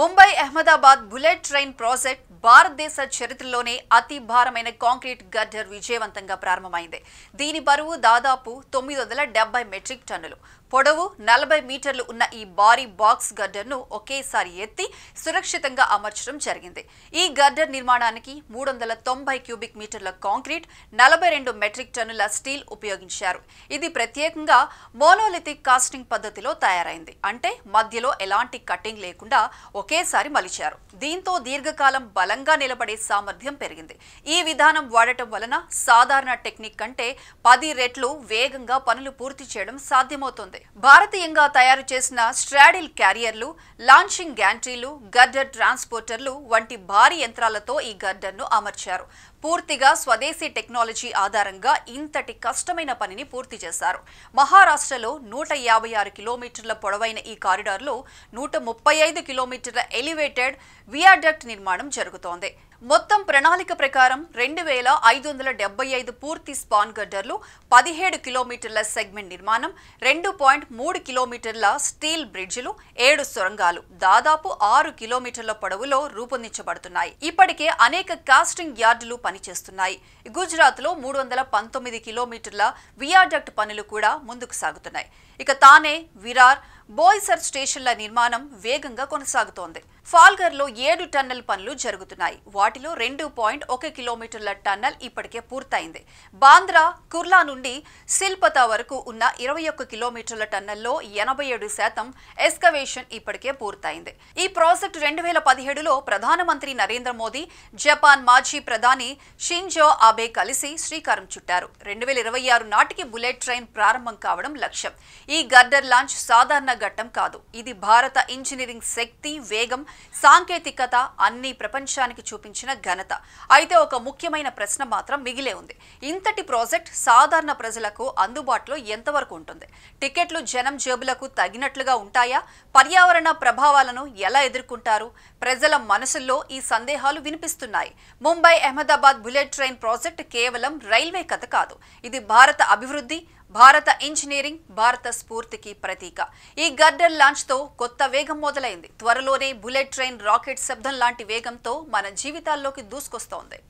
Mumbai Ahmedabad bullet train project భారతదేశ చరిత్రలోనే అతి భారమైన కాంక్రీట్ గడ్డర్ విజయవంతంగా ప్రారంభమైంది. దీని బరువు దాదాపు 970 మెట్రిక్ టన్నులు. పొడవు 40 మీటర్లు ఉన్న ఈ భారీ బాక్స్ గడ్డర్ను ఒకేసారి ఎత్తి సురక్షితంగా అమర్చడం జరిగింది. ఈ గడ్డర్ నిర్మాణానికి 390 క్యూబిక్ మీటర్ల కాంక్రీట్, 42 మెట్రిక్ టన్నుల స్టీల్ ఉపయోగించారు. ఇది ప్రత్యేకంగా మోనోలిథిక్ కాస్టింగ్ పద్ధతిలో తయారైంది. అంటే మధ్యలో ఎలాంటి కటింగ్ లేకుండా ఒకేసారి మలిచారు. దీంతో దీర్ఘకాలం బలంగా నిలబడే సామర్థ్యం పెరిగింది. ఈ విధానం వాడటం వలన సాధారణ టెక్నిక్ కంటే 10 రెట్లు వేగంగా పనులు పూర్తి చేయడం సాధ్యమవుతుంది. భారతీయంగా తయారు చేసిన స్ట్రాడిల్ క్యారియర్లు, లాంచింగ్ గ్యాంట్రీలు, గడ్డర్ ట్రాన్స్పోర్టర్లు వంటి భారీ యంత్రాలతో ఈ గడ్డర్ను అమర్చారు. పూర్తిగా స్వదేశీ టెక్నాలజీ ఆధారంగా ఇంతటి కష్టమైన పనిని పూర్తి చేశారు. మహారాష్ట్రలో 156 కిలోమీటర్ల పొడవైన ఈ కారిడార్లో 135 కిలోమీటర్ల ఎలివేటెడ్ వియాడక్ట్ నిర్మాణం జరుగుతోంది. మొత్తం ప్రణాళిక ప్రకారం 2575 పూర్తి స్పాన్ గడ్డర్లు, 17 కిలోమీటర్ల సెగ్మెంట్ నిర్మాణం, 2.3 కిలోమీటర్ల స్టీల్ బ్రిడ్జిలు, 7 సొరంగాలు దాదాపు 6 కిలోమీటర్ల పొడవులో రూపొందించబడుతున్నాయి. ఇప్పటికే అనేక కాస్టింగ్ యార్డులు పనిచేస్తున్నాయి. గుజరాత్ లో 319 కిలోమీటర్ల వియాడక్ట్ పనులు కూడా ముందుకు సాగుతున్నాయి. ఇక తానే, విరార్, బోయిసర్ స్టేషన్ల నిర్మాణం వేగంగా కొనసాగుతోంది. ఫాల్గర్ లో 7 టన్నెల్ పనులు జరుగుతున్నాయి. వాటిలో 2.1 కిలోమీటర్ల టన్నెల్ ఇప్పటికే పూర్తయింది. బాంద్రా, కుర్లా నుండి సిల్పతా వరకు ఉన్న 21 కిలోమీటర్ల టన్నెల్లో 87% ఎస్కవేషన్ ఇప్పటికే పూర్తయింది. ఈ ప్రాజెక్టు 2017లో ప్రధానమంత్రి నరేంద్ర మోదీ, జపాన్ మాజీ ప్రధాని షింజో ఆబే కలిసి శ్రీకారం చుట్టారు. 2026 నాటికి బుల్లెట్ ట్రైన్ ప్రారంభం కావడం లక్ష్యం. ఈ గడ్డర్ లాంచ్ సాధారణ ఘట్టం కాదు. ఇది భారత ఇంజనీరింగ్ శక్తి, వేగం, సాంకేతికత అన్ని ప్రపంచానికి చూపించిన ఘనత. అయితే ఒక ముఖ్యమైన ప్రశ్న మాత్రం మిగిలే ఉంది. ఇంతటి ప్రాజెక్ట్ సాధారణ ప్రజలకు అందుబాటులో ఎంతవరకు ఉంటుంది? టికెట్లు జనం జేబులకు తగినట్లుగా ఉంటాయా? పర్యావరణ ప్రభావాలను ఎలా ఎదుర్కొంటారు? ప్రజల మనసుల్లో ఈ సందేహాలు వినిపిస్తున్నాయి. Mumbai Ahmedabad bullet train project కేవలం రైల్వే కథ కాదు. ఇది భారత అభివృద్ధి, భారత ఇంజనీరింగ్, భారత స్ఫూర్తికి ప్రతీక. ఈ గడ్డర్ లాంచ్ తో కొత్త వేగం మొదలైంది. త్వరలోనే బుల్లెట్ ట్రైన్ రాకెట్ శబ్దం లాంటి వేగంతో మన జీవితాల్లోకి దూసుకొస్తోంది.